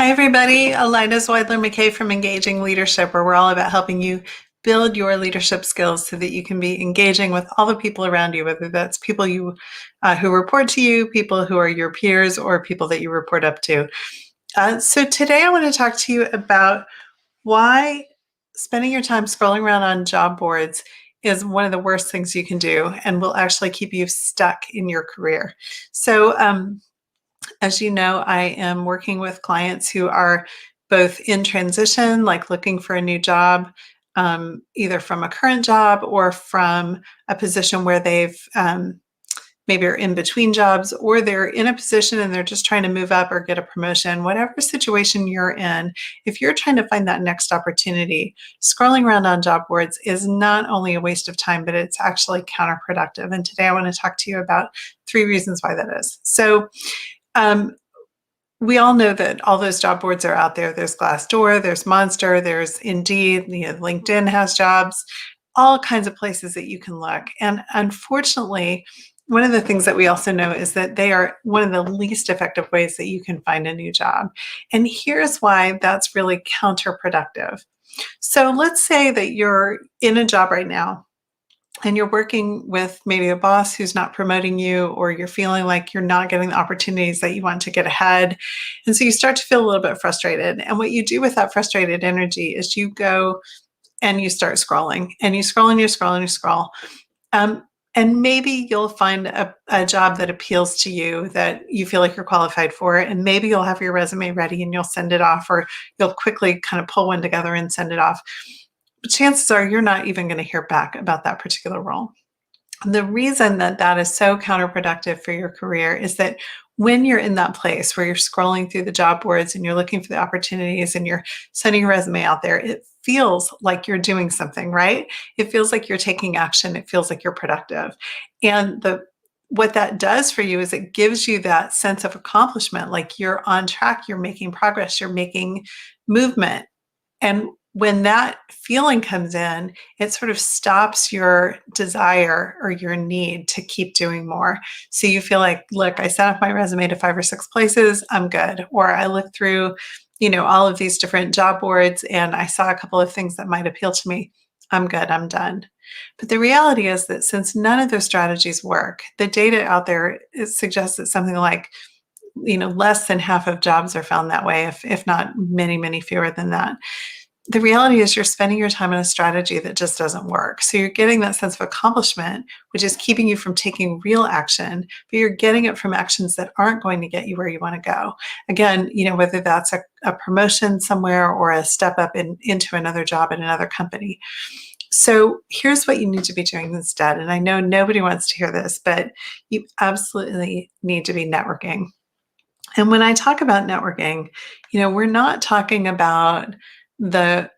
Hi, everybody. Elida Zweidler-McKay from Engaging Leadership, where we're all about helping you build your leadership skills so that you can be engaging with all the people around you, whether that's people who report to you, people who are your peers, or people that you report up to. So today I want to talk to you about why spending your time scrolling around on job boards is one of the worst things you can do and will actually keep you stuck in your career. So, as you know, I am working with clients who are both in transition, like looking for a new job, either from a current job or from a position where they've maybe are in between jobs, or they're in a position and they're just trying to move up or get a promotion. Whatever situation you're in, if you're trying to find that next opportunity, scrolling around on job boards is not only a waste of time, but it's actually counterproductive. And today I want to talk to you about 3 reasons why that is. So, we all know that all those job boards are out there. There's Glassdoor, there's Monster, there's Indeed, LinkedIn has jobs, all kinds of places that you can look. And unfortunately, one of the things that we also know is that they are one of the least effective ways that you can find a new job. And here's why that's really counterproductive. So let's say that you're in a job right now and you're working with maybe a boss who's not promoting you, or you're feeling like you're not getting the opportunities that you want to get ahead. And so you start to feel a little bit frustrated. And what you do with that frustrated energy is you go and you start scrolling, and you scroll and you scroll and you scroll. And maybe you'll find a job that appeals to you, that you feel like you're qualified for, and maybe you'll have your resume ready and you'll send it off, or you'll quickly kind of pull one together and send it off. But chances are you're not even going to hear back about that particular role. The reason that that is so counterproductive for your career is that when you're in that place where you're scrolling through the job boards and you're looking for the opportunities and you're sending your resume out there, it feels like you're doing something, right? It feels like you're taking action. It feels like you're productive. And what that does for you is it gives you that sense of accomplishment, like you're on track, you're making progress, you're making movement. And when that feeling comes in, it sort of stops your desire or your need to keep doing more. So you feel like, look, I sent off my resume to 5 or 6 places, I'm good. Or I looked through, all of these different job boards and I saw a couple of things that might appeal to me. I'm good, I'm done. But the reality is that since none of those strategies work, the data out there suggests that something like less than half of jobs are found that way, if not many, many fewer than that. The reality is you're spending your time on a strategy that just doesn't work. So you're getting that sense of accomplishment, which is keeping you from taking real action, but you're getting it from actions that aren't going to get you where you want to go. Again, whether that's a promotion somewhere or a step up into another job at another company. So here's what you need to be doing instead. And I know nobody wants to hear this, but you absolutely need to be networking. And when I talk about networking, we're not talking about the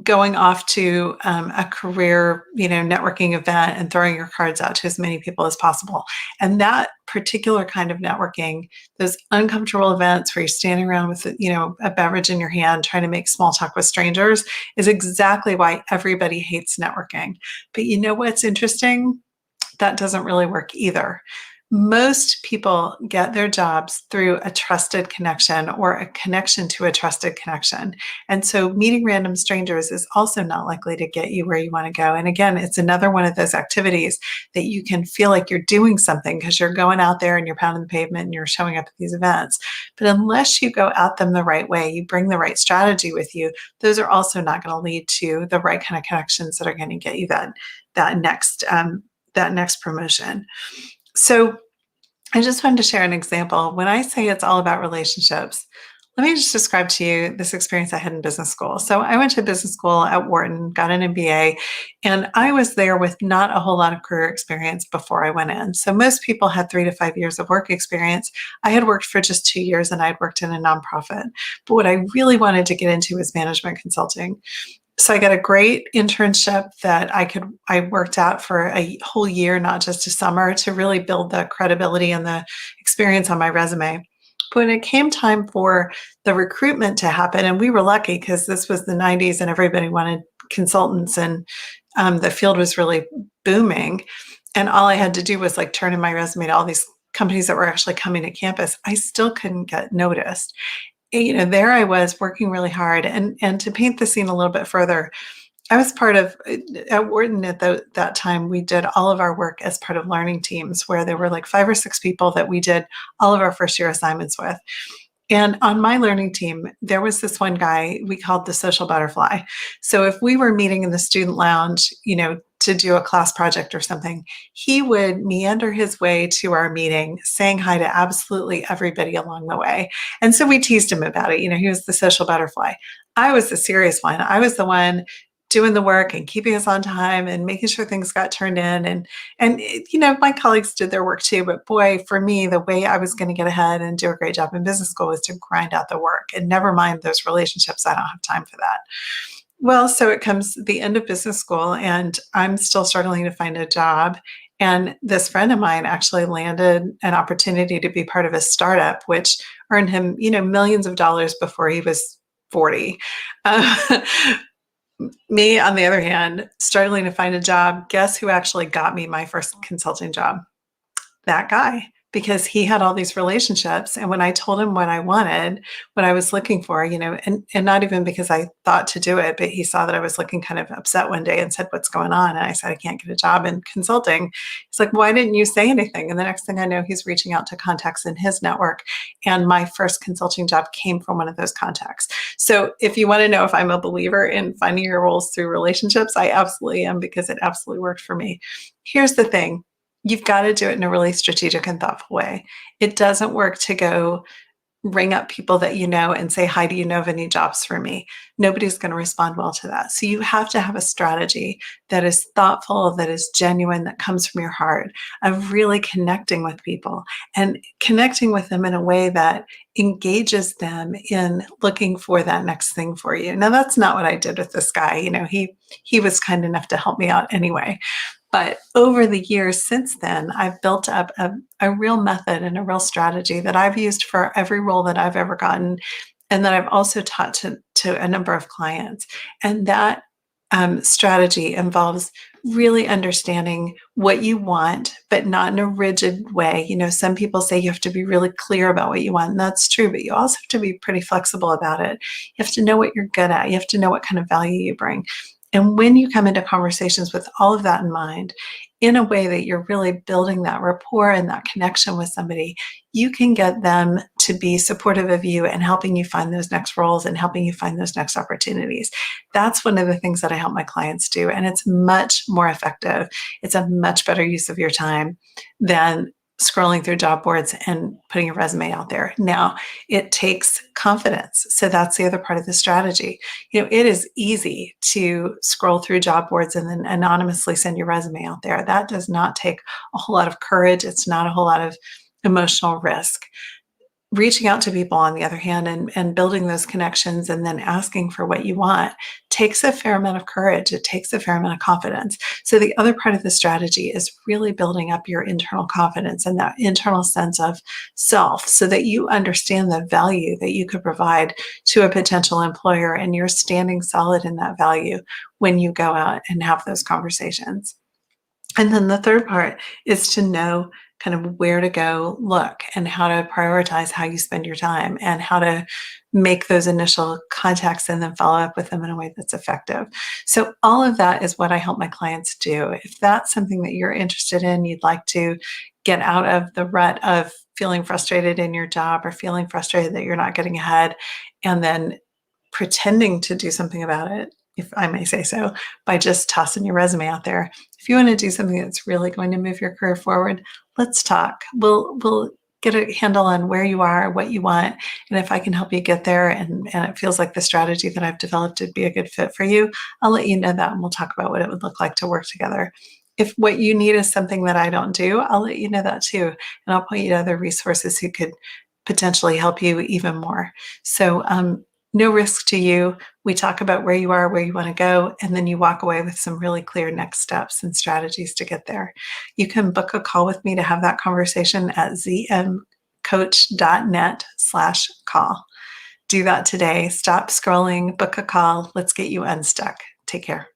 going off to a career, networking event and throwing your cards out to as many people as possible. And that particular kind of networking, those uncomfortable events where you're standing around with, a beverage in your hand, trying to make small talk with strangers, is exactly why everybody hates networking. But you know what's interesting? That doesn't really work either. Most people get their jobs through a trusted connection or a connection to a trusted connection. And so meeting random strangers is also not likely to get you where you want to go. And again, it's another one of those activities that you can feel like you're doing something because you're going out there and you're pounding the pavement and you're showing up at these events. But unless you go at them the right way, you bring the right strategy with you, those are also not going to lead to the right kind of connections that are going to get you that next promotion. So I just wanted to share an example. When I say it's all about relationships, let me just describe to you this experience I had in business school. So I went to business school at Wharton, got an MBA, and I was there with not a whole lot of career experience before I went in. So most people had 3 to 5 years of work experience. I had worked for just 2 years and I'd worked in a nonprofit. But what I really wanted to get into was management consulting. So I got a great internship that I worked out for a whole year, not just a summer, to really build the credibility and the experience on my resume. But when it came time for the recruitment to happen, and we were lucky because this was the 90s and everybody wanted consultants, and the field was really booming. And all I had to do was turn in my resume to all these companies that were actually coming to campus. I still couldn't get noticed. there I was working really hard. And to paint the scene a little bit further, I was part of at Wharton at that time. We did all of our work as part of learning teams, where there were like 5 or 6 people that we did all of our first year assignments with. And on my learning team, there was this one guy we called the social butterfly. So if we were meeting in the student lounge, to do a class project or something, he would meander his way to our meeting, saying hi to absolutely everybody along the way. And so we teased him about it. He was the social butterfly. I was the serious one. I was the one doing the work and keeping us on time and making sure things got turned in. And my colleagues did their work too, but boy, for me, the way I was going to get ahead and do a great job in business school was to grind out the work, and never mind those relationships. I don't have time for that. Well, so it comes the end of business school, and I'm still struggling to find a job. And this friend of mine actually landed an opportunity to be part of a startup, which earned him, millions of dollars before he was 40. Uh, Me, on the other hand, struggling to find a job. Guess who actually got me my first consulting job? That guy, because he had all these relationships. And when I told him what I wanted, what I was looking for, and not even because I thought to do it, but he saw that I was looking kind of upset one day and said, "What's going on?" And I said, "I can't get a job in consulting." He's like, "Why didn't you say anything?" And the next thing I know, he's reaching out to contacts in his network. And my first consulting job came from one of those contacts. So if you want to know if I'm a believer in finding your roles through relationships, I absolutely am, because it absolutely worked for me. Here's the thing. You've got to do it in a really strategic and thoughtful way. It doesn't work to go ring up people that you know and say, "Hi, do you know of any jobs for me?" Nobody's going to respond well to that. So you have to have a strategy that is thoughtful, that is genuine, that comes from your heart, of really connecting with people and connecting with them in a way that engages them in looking for that next thing for you. Now, that's not what I did with this guy. He was kind enough to help me out anyway. But over the years since then, I've built up a real method and a real strategy that I've used for every role that I've ever gotten, and that I've also taught to a number of clients. And that strategy involves really understanding what you want, but not in a rigid way. Some people say you have to be really clear about what you want, and that's true, but you also have to be pretty flexible about it. You have to know what you're good at. You have to know what kind of value you bring. And when you come into conversations with all of that in mind, in a way that you're really building that rapport and that connection with somebody, you can get them to be supportive of you and helping you find those next roles and helping you find those next opportunities. That's one of the things that I help my clients do. And it's much more effective. It's a much better use of your time than scrolling through job boards and putting your resume out there. Now, it takes confidence. So that's the other part of the strategy. It is easy to scroll through job boards and then anonymously send your resume out there. That does not take a whole lot of courage. It's not a whole lot of emotional risk. Reaching out to people, on the other hand, and building those connections and then asking for what you want takes a fair amount of courage. It takes a fair amount of confidence. So the other part of the strategy is really building up your internal confidence and that internal sense of self, so that you understand the value that you could provide to a potential employer, and you're standing solid in that value when you go out and have those conversations. And then the third part is to know kind of where to go look, and how to prioritize how you spend your time, and how to make those initial contacts and then follow up with them in a way that's effective. So all of that is what I help my clients do. If that's something that you're interested in, you'd like to get out of the rut of feeling frustrated in your job, or feeling frustrated that you're not getting ahead, and then pretending to do something about it, if I may say so, by just tossing your resume out there. If you want to do something that's really going to move your career forward, let's talk. We'll get a handle on where you are, what you want, and if I can help you get there, and it feels like the strategy that I've developed would be a good fit for you, I'll let you know that, and we'll talk about what it would look like to work together. If what you need is something that I don't do, I'll let you know that too, and I'll point you to other resources who could potentially help you even more. So no risk to you. We talk about where you are, where you want to go, and then you walk away with some really clear next steps and strategies to get there. You can book a call with me to have that conversation at zmcoach.net/call. Do that today. Stop scrolling, book a call. Let's get you unstuck. Take care.